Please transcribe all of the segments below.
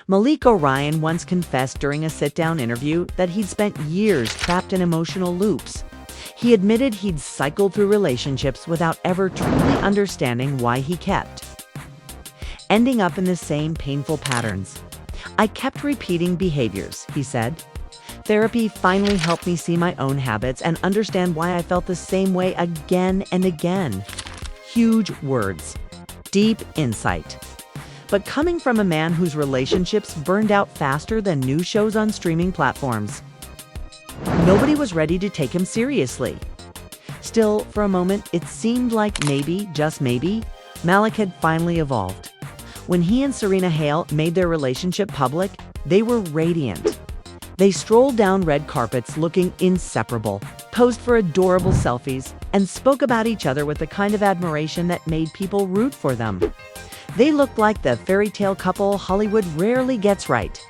Malik Orion once confessed during a sit-down interview that he'd spent years trapped in emotional loops. He admitted he'd cycled through relationships without ever truly understanding why he kept ending up in the same painful patterns. "I kept repeating behaviors," he said. "Therapy finally helped me see my own habits and understand why I felt the same way again and again." Huge words. Deep insight. But coming from a man whose relationships burned out faster than new shows on streaming platforms. Nobody was ready to take him seriously. Still, for a moment, it seemed like maybe, just maybe, Malik had finally evolved. When he and Serena Hale made their relationship public, they were radiant. They strolled down red carpets looking inseparable, posed for adorable selfies, and spoke about each other with the kind of admiration that made people root for them. They looked like the fairy tale couple Hollywood rarely gets right.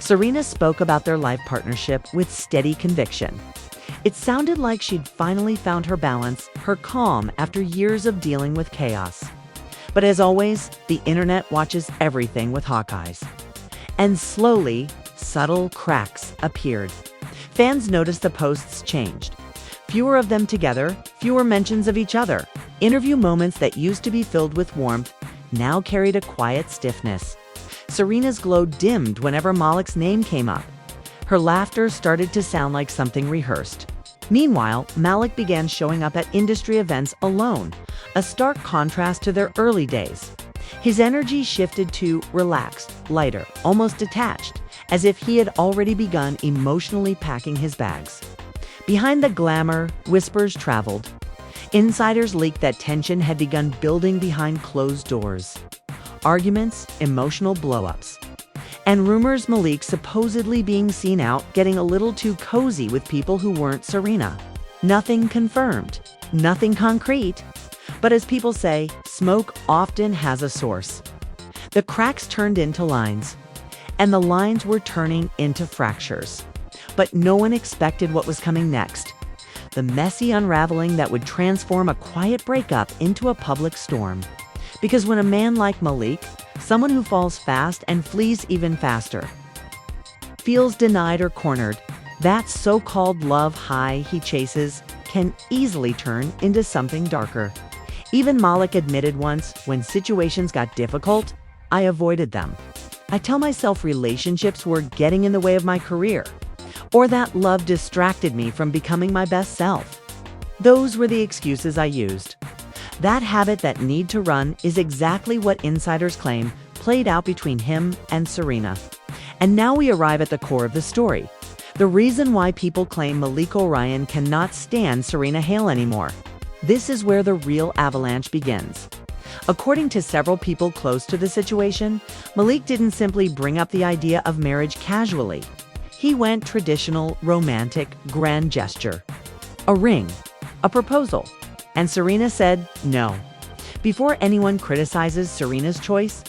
Serena spoke about their life partnership with steady conviction. It sounded like she'd finally found her balance, her calm after years of dealing with chaos. But as always, the internet watches everything with hawk eyes. And slowly, subtle cracks appeared. Fans noticed the posts changed. Fewer of them together, fewer mentions of each other. Interview moments that used to be filled with warmth now carried a quiet stiffness. Serena's glow dimmed whenever Malik's name came up. Her laughter started to sound like something rehearsed. Meanwhile, Malik began showing up at industry events alone, a stark contrast to their early days. His energy shifted to relaxed, lighter, almost detached, as if he had already begun emotionally packing his bags. Behind the glamour, whispers traveled. Insiders leaked that tension had begun building behind closed doors. Arguments, emotional blow-ups, and rumors Malik supposedly being seen out getting a little too cozy with people who weren't Serena. Nothing confirmed, nothing concrete. But as people say, smoke often has a source. The cracks turned into lines, and the lines were turning into fractures. But no one expected what was coming next. The messy unraveling that would transform a quiet breakup into a public storm. Because when a man like Malik, someone who falls fast and flees even faster, feels denied or cornered, that so-called love high he chases can easily turn into something darker. Even Malik admitted once, when situations got difficult, I avoided them. I tell myself relationships were getting in the way of my career, or that love distracted me from becoming my best self. Those were the excuses I used. That habit, that need to run, is exactly what insiders claim played out between him and Serena. And now we arrive at the core of the story. The reason why people claim Malik Orion cannot stand Serena Hale anymore. This is where the real avalanche begins. According to several people close to the situation, Malik didn't simply bring up the idea of marriage casually. He went traditional, romantic, grand gesture. A ring, a proposal. And Serena said no. Before anyone criticizes Serena's choice,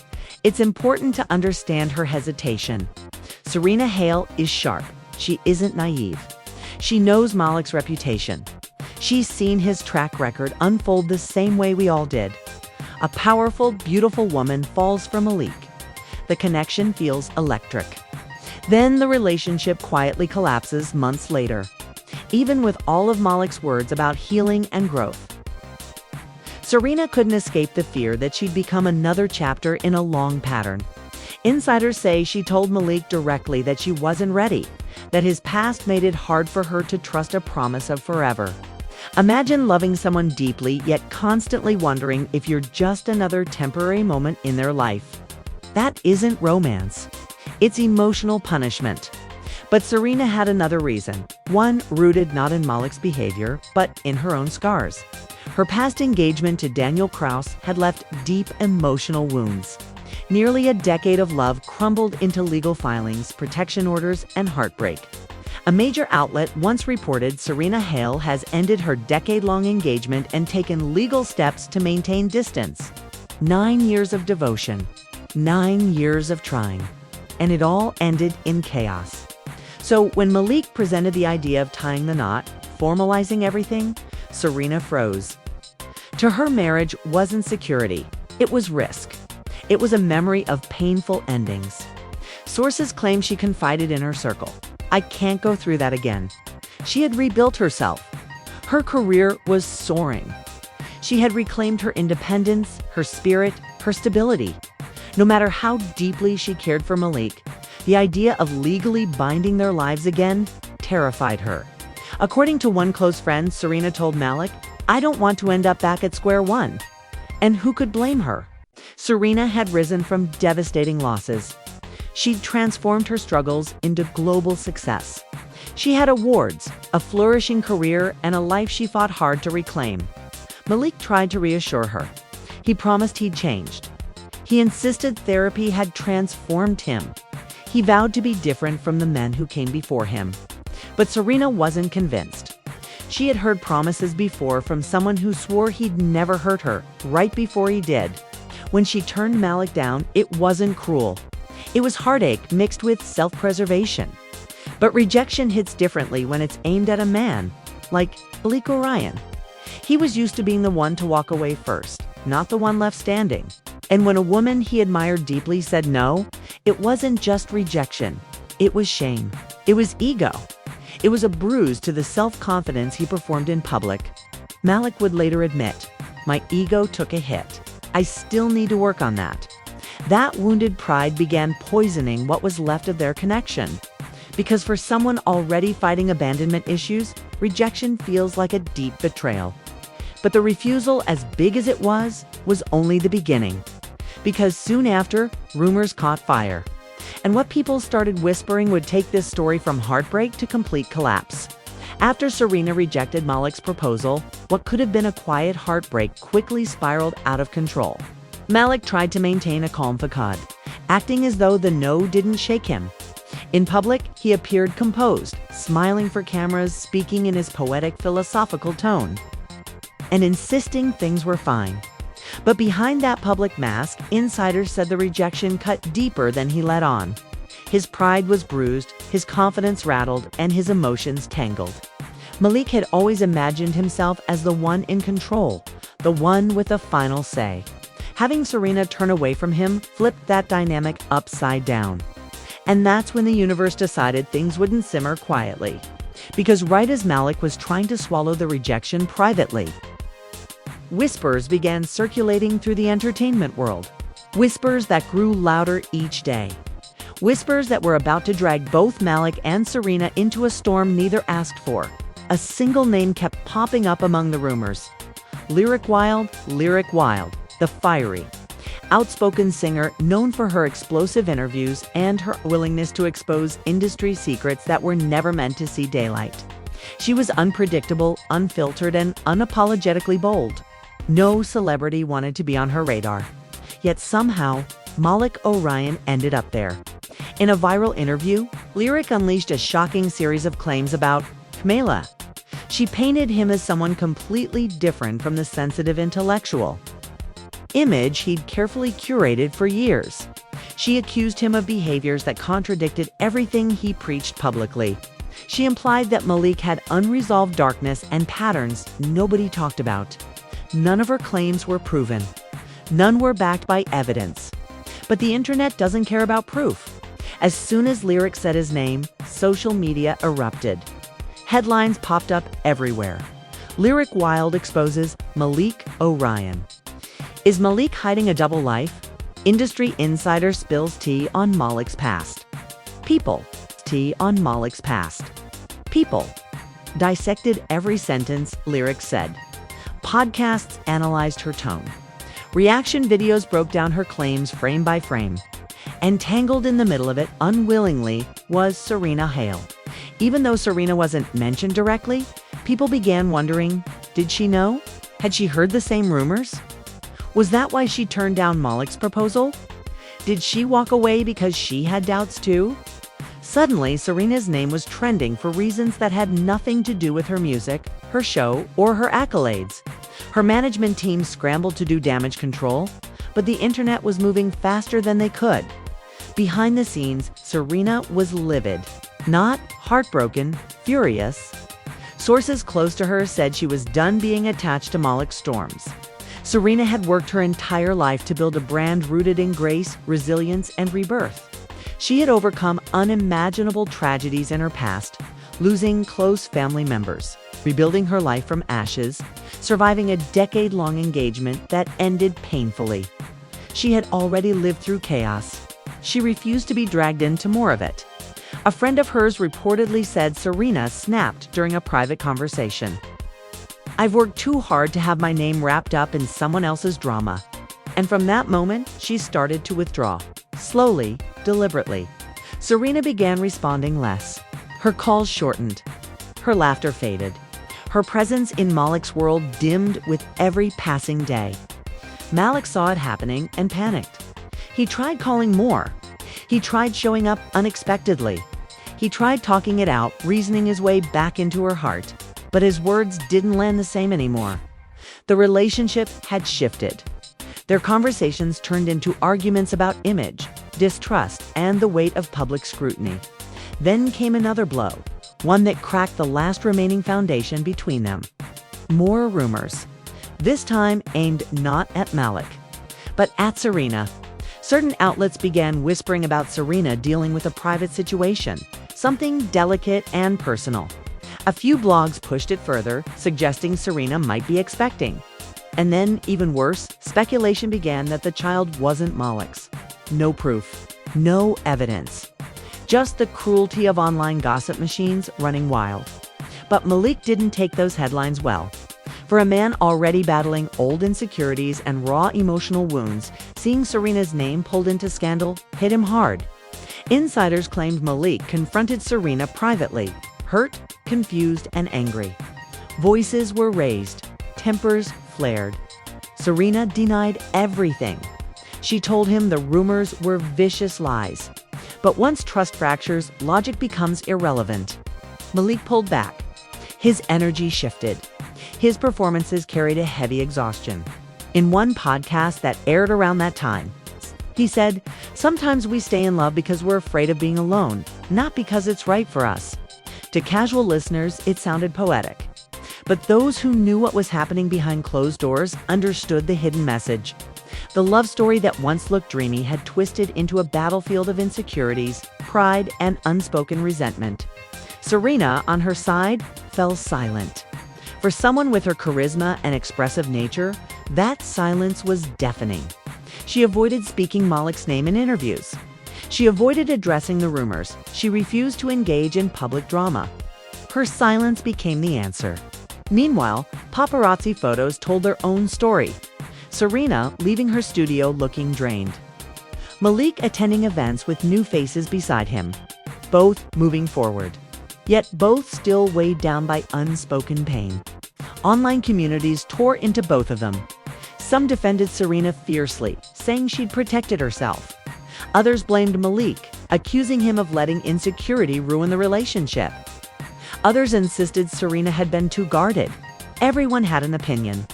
it's important to understand her hesitation. Serena Hale is sharp. She isn't naive. She knows Malik's reputation. She's seen his track record unfold the same way we all did. A powerful, beautiful woman falls for Malik. The connection feels electric. Then the relationship quietly collapses months later, even with all of Malik's words about healing and growth. Serena couldn't escape the fear that she'd become another chapter in a long pattern. Insiders say she told Malik directly that she wasn't ready, that his past made it hard for her to trust a promise of forever. Imagine loving someone deeply, yet constantly wondering if you're just another temporary moment in their life. That isn't romance. It's emotional punishment. But Serena had another reason, one rooted not in Malik's behavior, but in her own scars. Her past engagement to Daniel Kraus had left deep emotional wounds. Nearly a decade of love crumbled into legal filings, protection orders, and heartbreak. A major outlet once reported Serena Hale has ended her decade-long engagement and taken legal steps to maintain distance. 9 years of devotion, 9 years of trying, and it all ended in chaos. So when Malik presented the idea of tying the knot, formalizing everything, Serena froze. To her, marriage wasn't security, it was risk. It was a memory of painful endings. Sources claim she confided in her circle, "I can't go through that again." She had rebuilt herself. Her career was soaring. She had reclaimed her independence, her spirit, her stability. No matter how deeply she cared for Malik, the idea of legally binding their lives again terrified her. According to one close friend, Serena told Malik, "I don't want to end up back at square one." And who could blame her? Serena had risen from devastating losses. She'd transformed her struggles into global success. She had awards, a flourishing career, and a life she fought hard to reclaim. Malik tried to reassure her. He promised he'd changed. He insisted therapy had transformed him. He vowed to be different from the men who came before him. But Serena wasn't convinced. She had heard promises before from someone who swore he'd never hurt her, right before he did. When she turned Malik down, it wasn't cruel. It was heartache mixed with self-preservation. But rejection hits differently when it's aimed at a man, like Malik Orion. He was used to being the one to walk away first, not the one left standing. And when a woman he admired deeply said no, it wasn't just rejection. It was shame. It was ego. It was a bruise to the self-confidence he performed in public. Malik would later admit, "My ego took a hit. I still need to work on that." That wounded pride began poisoning what was left of their connection. Because for someone already fighting abandonment issues, rejection feels like a deep betrayal. But the refusal, as big as it was only the beginning. Because soon after, rumors caught fire. And what people started whispering would take this story from heartbreak to complete collapse. After Serena rejected Malik's proposal, what could have been a quiet heartbreak quickly spiraled out of control. Malik tried to maintain a calm facade, acting as though the no didn't shake him. In public, he appeared composed, smiling for cameras, speaking in his poetic, philosophical tone, and insisting things were fine. But behind that public mask, insiders said the rejection cut deeper than he let on. His pride was bruised, his confidence rattled, and his emotions tangled. Malik had always imagined himself as the one in control, the one with the final say. Having Serena turn away from him flipped that dynamic upside down. And that's when the universe decided things wouldn't simmer quietly. Because right as Malik was trying to swallow the rejection privately, whispers began circulating through the entertainment world. Whispers that grew louder each day. Whispers that were about to drag both Malik and Serena into a storm neither asked for. A single name kept popping up among the rumors. Lyric Wild, the fiery, outspoken singer known for her explosive interviews and her willingness to expose industry secrets that were never meant to see daylight. She was unpredictable, unfiltered, and unapologetically bold. No celebrity wanted to be on her radar. Yet somehow, Malik Orion ended up there. In a viral interview, Lyric unleashed a shocking series of claims about Kamala. She painted him as someone completely different from the sensitive intellectual image he'd carefully curated for years. She accused him of behaviors that contradicted everything he preached publicly. She implied that Malik had unresolved darkness and patterns nobody talked about. None of her claims were proven. None were backed by evidence. But the internet doesn't care about proof. As soon as Lyric said his name, social media erupted. Headlines popped up everywhere. Lyric Wild exposes Malik Orion. Is Malik hiding a double life? Industry insider spills tea on Malik's past. People. Tea on Malik's past. People. Dissected every sentence Lyric said. Podcasts analyzed her tone. Reaction videos broke down her claims frame by frame. And tangled in the middle of it, unwillingly, was Serena Hale. Even though Serena wasn't mentioned directly, people began wondering, did she know? Had she heard the same rumors? Was that why she turned down Malik's proposal? Did she walk away because she had doubts too? Suddenly, Serena's name was trending for reasons that had nothing to do with her music, her show, or her accolades. Her management team scrambled to do damage control, but the internet was moving faster than they could. Behind the scenes, Serena was livid. Not heartbroken, furious. Sources close to her said she was done being attached to Malik's storms. Serena had worked her entire life to build a brand rooted in grace, resilience, and rebirth. She had overcome unimaginable tragedies in her past, losing close family members, rebuilding her life from ashes, surviving a decade-long engagement that ended painfully. She had already lived through chaos. She refused to be dragged into more of it. A friend of hers reportedly said Serena snapped during a private conversation. "I've worked too hard to have my name wrapped up in someone else's drama." And from that moment, she started to withdraw. Slowly, deliberately. Serena began responding less. Her calls shortened. Her laughter faded. Her presence in Malik's world dimmed with every passing day. Malik saw it happening and panicked. He tried calling more. He tried showing up unexpectedly. He tried talking it out, reasoning his way back into her heart. But his words didn't land the same anymore. The relationship had shifted. Their conversations turned into arguments about image, distrust, and the weight of public scrutiny. Then came another blow, one that cracked the last remaining foundation between them. More rumors, this time aimed not at Malik, but at Serena. Certain outlets began whispering about Serena dealing with a private situation, something delicate and personal. A few blogs pushed it further, suggesting Serena might be expecting. And then, even worse, speculation began that the child wasn't Malik's. No proof, no evidence. Just the cruelty of online gossip machines running wild. But Malik didn't take those headlines well. For a man already battling old insecurities and raw emotional wounds, seeing Serena's name pulled into scandal hit him hard. Insiders claimed Malik confronted Serena privately, hurt, confused, and angry. Voices were raised, tempers flared. Serena denied everything. She told him the rumors were vicious lies. But once trust fractures, logic becomes irrelevant. Malik pulled back. His energy shifted. His performances carried a heavy exhaustion. In one podcast that aired around that time, he said, "Sometimes we stay in love because we're afraid of being alone, not because it's right for us." To casual listeners, it sounded poetic. But those who knew what was happening behind closed doors understood the hidden message. The love story that once looked dreamy had twisted into a battlefield of insecurities, pride, and unspoken resentment. Serena, on her side, fell silent. For someone with her charisma and expressive nature, that silence was deafening. She avoided speaking Malik's name in interviews. She avoided addressing the rumors. She refused to engage in public drama. Her silence became the answer. Meanwhile, paparazzi photos told their own story. Serena leaving her studio looking drained. Malik attending events with new faces beside him. Both moving forward. Yet both still weighed down by unspoken pain. Online communities tore into both of them. Some defended Serena fiercely, saying she'd protected herself. Others blamed Malik, accusing him of letting insecurity ruin the relationship. Others insisted Serena had been too guarded. Everyone had an opinion.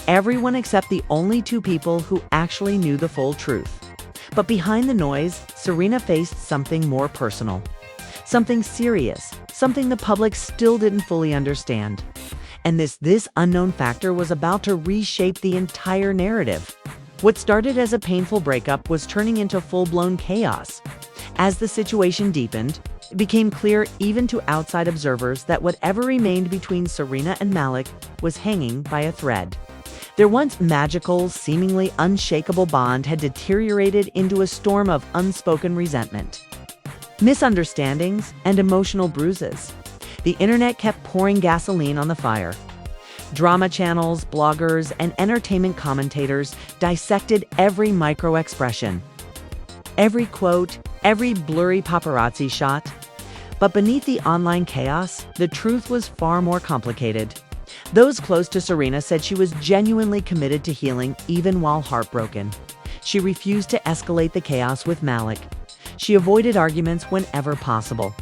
Everyone except the only two people who actually knew the full truth. But behind the noise, Serena faced something more personal. Something serious, something the public still didn't fully understand. And this unknown factor was about to reshape the entire narrative. What started as a painful breakup was turning into full-blown chaos. As the situation deepened, it became clear even to outside observers that whatever remained between Serena and Malik was hanging by a thread. Their once magical, seemingly unshakable bond had deteriorated into a storm of unspoken resentment. Misunderstandings and emotional bruises. The internet kept pouring gasoline on the fire. Drama channels, bloggers, and entertainment commentators dissected every micro-expression. Every quote, every blurry paparazzi shot. But beneath the online chaos, the truth was far more complicated. Those close to Serena said she was genuinely committed to healing even while heartbroken. She refused to escalate the chaos with Malik. She avoided arguments whenever possible,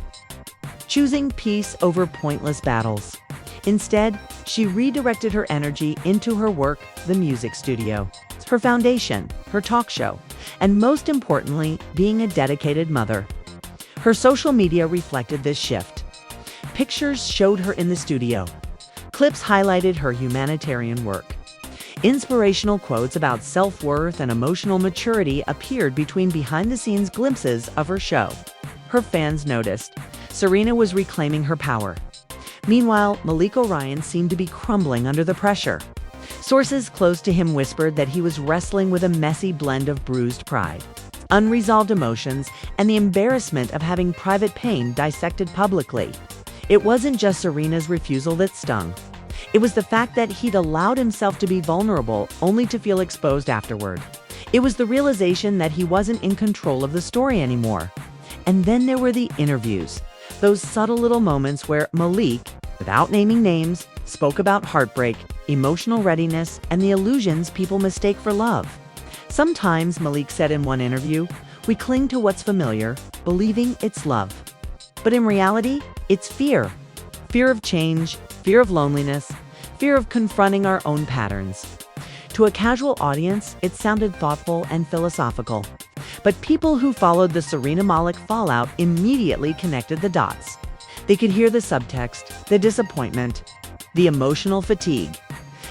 choosing peace over pointless battles. Instead, she redirected her energy into her work, the music studio, her foundation, her talk show, and most importantly, being a dedicated mother. Her social media reflected this shift. Pictures showed her in the studio. Clips highlighted her humanitarian work. Inspirational quotes about self-worth and emotional maturity appeared between behind-the-scenes glimpses of her show. Her fans noticed Serena was reclaiming her power. Meanwhile, Malik Orion seemed to be crumbling under the pressure. Sources close to him whispered that he was wrestling with a messy blend of bruised pride, unresolved emotions, and the embarrassment of having private pain dissected publicly. It wasn't just Serena's refusal that stung. It was the fact that he'd allowed himself to be vulnerable only to feel exposed afterward. It was the realization that he wasn't in control of the story anymore. And then there were the interviews, those subtle little moments where Malik, without naming names, spoke about heartbreak, emotional readiness, and the illusions people mistake for love. Sometimes, Malik said in one interview, we cling to what's familiar, believing it's love. But in reality, it's fear. Fear of change, fear of loneliness, fear of confronting our own patterns. To a casual audience, it sounded thoughtful and philosophical. But people who followed the Serena Malik fallout immediately connected the dots. They could hear the subtext, the disappointment, the emotional fatigue,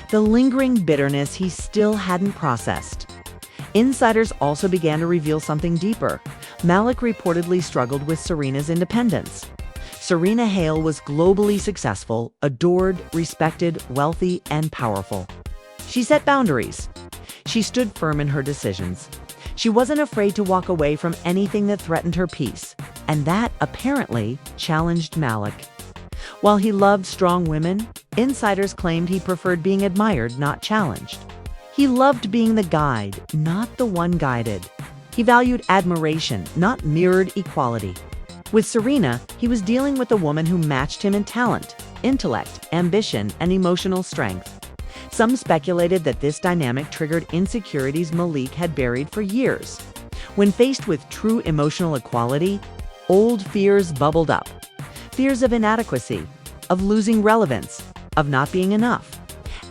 the lingering bitterness he still hadn't processed. Insiders also began to reveal something deeper. Malik reportedly struggled with Serena's independence. Serena Hale was globally successful, adored, respected, wealthy, and powerful. She set boundaries. She stood firm in her decisions. She wasn't afraid to walk away from anything that threatened her peace, and that, apparently, challenged Malik. While he loved strong women, insiders claimed he preferred being admired, not challenged. He loved being the guide, not the one guided. He valued admiration, not mirrored equality. With Serena, he was dealing with a woman who matched him in talent, intellect, ambition, and emotional strength. Some speculated that this dynamic triggered insecurities Malik had buried for years. When faced with true emotional equality, old fears bubbled up. Fears of inadequacy, of losing relevance, of not being enough.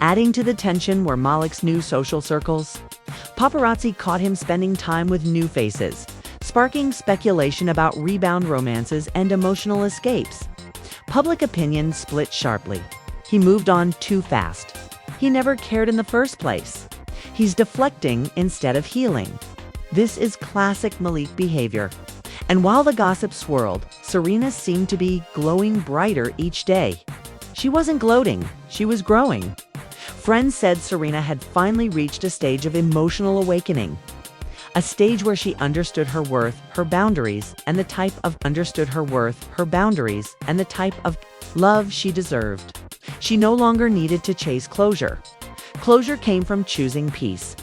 Adding to the tension were Malik's new social circles. Paparazzi caught him spending time with new faces, sparking speculation about rebound romances and emotional escapes. Public opinion split sharply. He moved on too fast. He never cared in the first place. He's deflecting instead of healing. This is classic Malik behavior. And while the gossip swirled, Serena seemed to be glowing brighter each day. She wasn't gloating, she was growing. Friends said Serena had finally reached a stage of emotional awakening. A stage where she understood her worth, her boundaries, and the type of love she deserved. She no longer needed to chase closure. Closure came from choosing peace.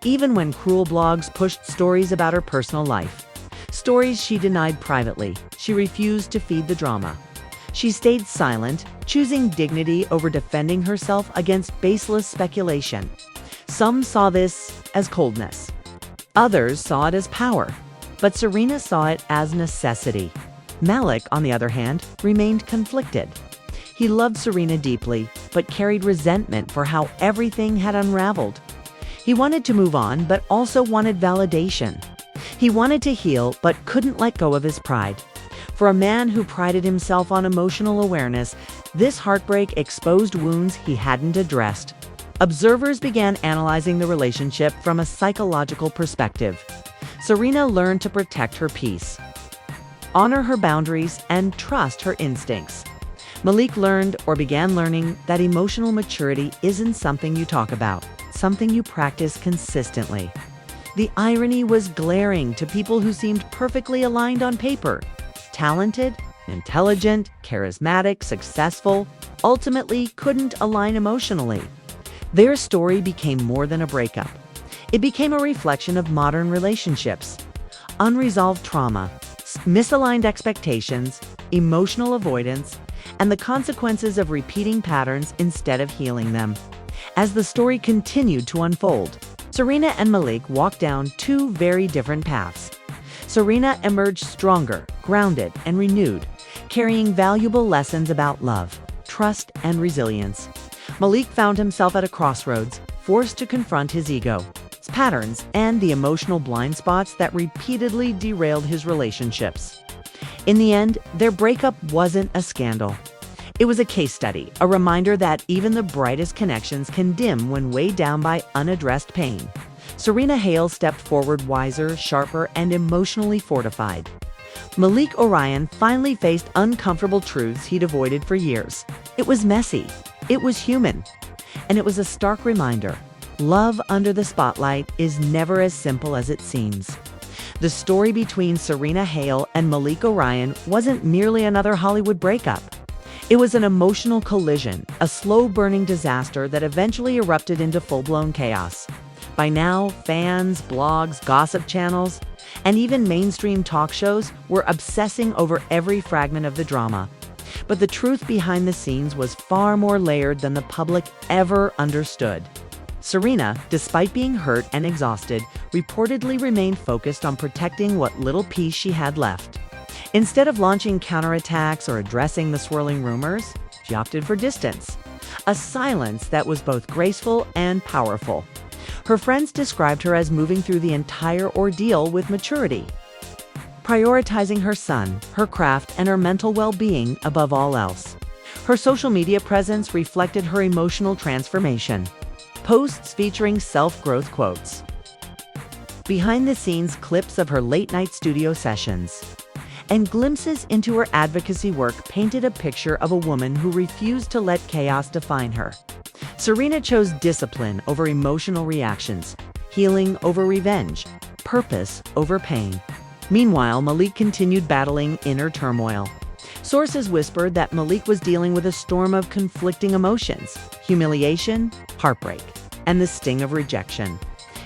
Even when cruel blogs pushed stories about her personal life, stories she denied privately, she refused to feed the drama. She stayed silent, choosing dignity over defending herself against baseless speculation. Some saw this as coldness. Others saw it as power. But Serena saw it as necessity. Malik, on the other hand, remained conflicted. He loved Serena deeply, but carried resentment for how everything had unraveled. He wanted to move on, but also wanted validation. He wanted to heal, but couldn't let go of his pride. For a man who prided himself on emotional awareness, this heartbreak exposed wounds he hadn't addressed. Observers began analyzing the relationship from a psychological perspective. Serena learned to protect her peace, honor her boundaries, and trust her instincts. Malik learned, or began learning, that emotional maturity isn't something you talk about, something you practice consistently. The irony was glaring to people who seemed perfectly aligned on paper. Talented, intelligent, charismatic, successful, ultimately couldn't align emotionally. Their story became more than a breakup. It became a reflection of modern relationships. Unresolved trauma, misaligned expectations, emotional avoidance, and the consequences of repeating patterns instead of healing them. As the story continued to unfold, Serena and Malik walked down two very different paths. Serena emerged stronger, grounded, and renewed, carrying valuable lessons about love, trust, and resilience. Malik found himself at a crossroads, forced to confront his ego, his patterns, and the emotional blind spots that repeatedly derailed his relationships. In the end, their breakup wasn't a scandal. It was a case study, a reminder that even the brightest connections can dim when weighed down by unaddressed pain. Serena Hale stepped forward wiser, sharper, and emotionally fortified. Malik Orion finally faced uncomfortable truths he'd avoided for years. It was messy, it was human, and it was a stark reminder: love under the spotlight is never as simple as it seems. The story between Serena Hale and Malik Orion wasn't merely another Hollywood breakup. It was an emotional collision, a slow-burning disaster that eventually erupted into full-blown chaos. By now, fans, blogs, gossip channels, and even mainstream talk shows were obsessing over every fragment of the drama. But the truth behind the scenes was far more layered than the public ever understood. Serena, despite being hurt and exhausted, reportedly remained focused on protecting what little peace she had left. Instead of launching counterattacks or addressing the swirling rumors, she opted for distance, a silence that was both graceful and powerful. Her friends described her as moving through the entire ordeal with maturity, prioritizing her son, her craft, and her mental well-being above all else. Her social media presence reflected her emotional transformation. Posts featuring self-growth quotes, behind-the-scenes clips of her late-night studio sessions, and glimpses into her advocacy work painted a picture of a woman who refused to let chaos define her. Serena chose discipline over emotional reactions, healing over revenge, purpose over pain. Meanwhile, Malik continued battling inner turmoil. Sources whispered that Malik was dealing with a storm of conflicting emotions: humiliation, heartbreak, and the sting of rejection.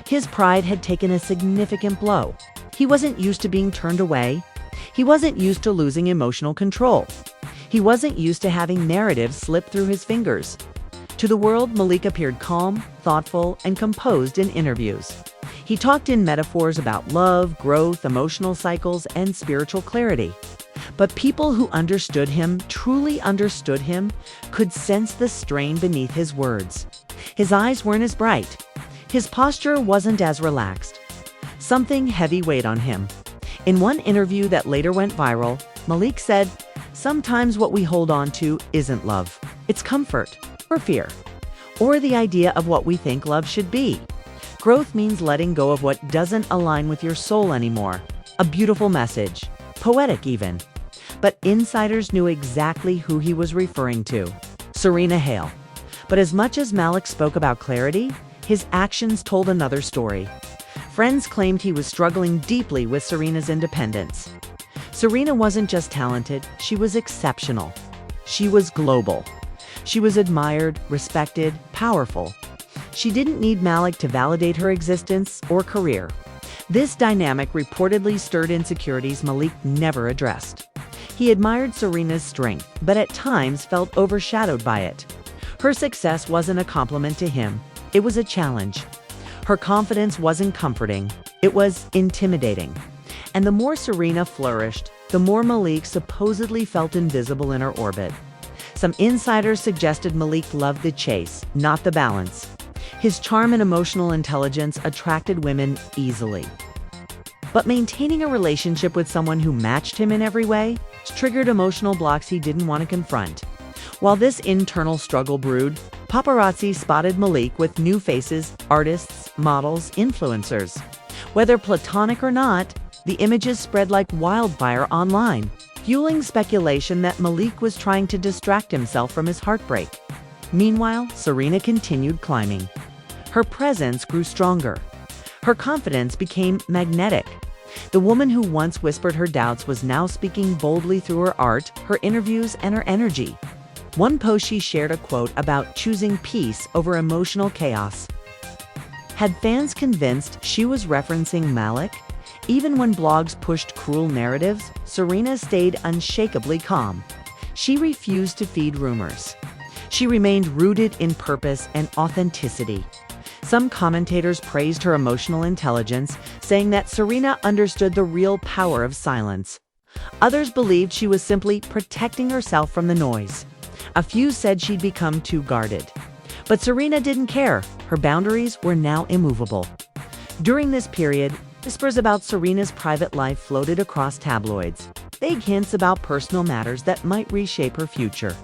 His pride had taken a significant blow. He wasn't used to being turned away. He wasn't used to losing emotional control. He wasn't used to having narratives slip through his fingers. To the world, Malik appeared calm, thoughtful, and composed in interviews. He talked in metaphors about love, growth, emotional cycles, and spiritual clarity. But people who understood him, truly understood him, could sense the strain beneath his words. His eyes weren't as bright. His posture wasn't as relaxed. Something heavy weighed on him. In one interview that later went viral, Malik said, "Sometimes what we hold on to isn't love. It's comfort, or fear, or the idea of what we think love should be. Growth means letting go of what doesn't align with your soul anymore." A beautiful message, poetic even. But insiders knew exactly who he was referring to: Serena Hale. But as much as Malik spoke about clarity, his actions told another story. Friends claimed he was struggling deeply with Serena's independence. Serena wasn't just talented, she was exceptional. She was global. She was admired, respected, powerful. She didn't need Malik to validate her existence or career. This dynamic reportedly stirred insecurities Malik never addressed. He admired Serena's strength, but at times felt overshadowed by it. Her success wasn't a compliment to him, it was a challenge. Her confidence wasn't comforting, it was intimidating. And the more Serena flourished, the more Malik supposedly felt invisible in her orbit. Some insiders suggested Malik loved the chase, not the balance. His charm and emotional intelligence attracted women easily. But maintaining a relationship with someone who matched him in every way triggered emotional blocks he didn't want to confront. While this internal struggle brewed, paparazzi spotted Malik with new faces, artists, models, influencers. Whether platonic or not, the images spread like wildfire online, fueling speculation that Malik was trying to distract himself from his heartbreak. Meanwhile, Serena continued climbing. Her presence grew stronger. Her confidence became magnetic. The woman who once whispered her doubts was now speaking boldly through her art, her interviews, and her energy. One post she shared a quote about choosing peace over emotional chaos. Had fans convinced she was referencing Malik? Even when blogs pushed cruel narratives, Serena stayed unshakably calm. She refused to feed rumors. She remained rooted in purpose and authenticity. Some commentators praised her emotional intelligence, saying that Serena understood the real power of silence. Others believed she was simply protecting herself from the noise. A few said she'd become too guarded. But Serena didn't care. Her boundaries were now immovable. During this period, whispers about Serena's private life floated across tabloids, vague hints about personal matters that might reshape her future.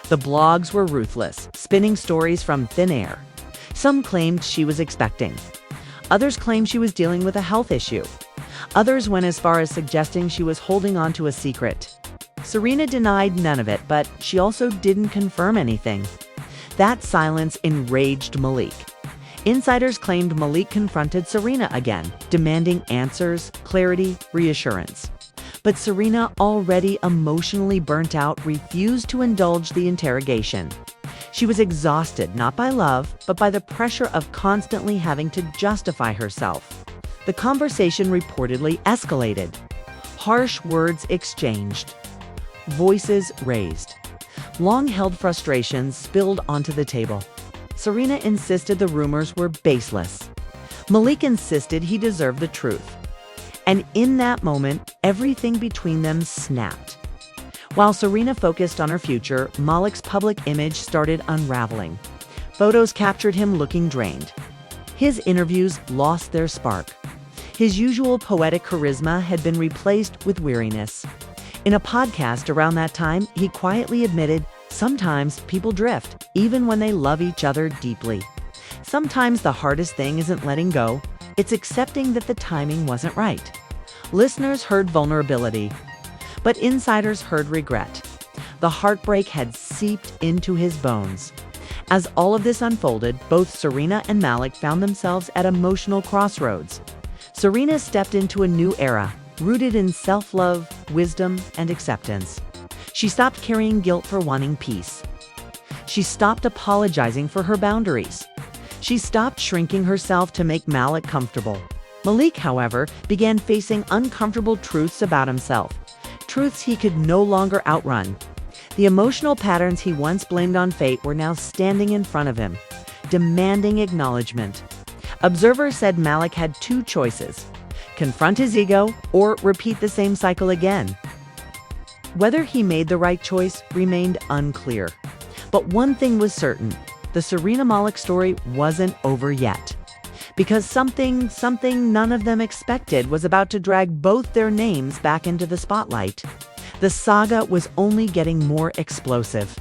The blogs were ruthless, spinning stories from thin air. Some claimed she was expecting. Others claimed she was dealing with a health issue. Others went as far as suggesting she was holding on to a secret. Serena denied none of it, but she also didn't confirm anything. That silence enraged Malik. Insiders claimed Malik confronted Serena again, demanding answers, clarity, reassurance. But Serena, already emotionally burnt out, refused to indulge the interrogation. She was exhausted not by love, but by the pressure of constantly having to justify herself. The conversation reportedly escalated. Harsh words exchanged. Voices raised. Long-held frustrations spilled onto the table. Serena insisted the rumors were baseless. Malik insisted he deserved the truth. And in that moment, everything between them snapped. While Serena focused on her future, Malik's public image started unraveling. Photos captured him looking drained. His interviews lost their spark. His usual poetic charisma had been replaced with weariness. In a podcast around that time, he quietly admitted, "Sometimes people drift, even when they love each other deeply. Sometimes the hardest thing isn't letting go, it's accepting that the timing wasn't right." Listeners heard vulnerability, but insiders heard regret. The heartbreak had seeped into his bones. As all of this unfolded, both Serena and Malik found themselves at emotional crossroads. Serena stepped into a new era, rooted in self-love, wisdom, and acceptance. She stopped carrying guilt for wanting peace. She stopped apologizing for her boundaries. She stopped shrinking herself to make Malik comfortable. Malik, however, began facing uncomfortable truths about himself, truths he could no longer outrun. The emotional patterns he once blamed on fate were now standing in front of him, demanding acknowledgement. Observers said Malik had two choices: confront his ego or repeat the same cycle again. Whether he made the right choice remained unclear. But one thing was certain: the Serena Malik story wasn't over yet. Because something none of them expected was about to drag both their names back into the spotlight. The saga was only getting more explosive.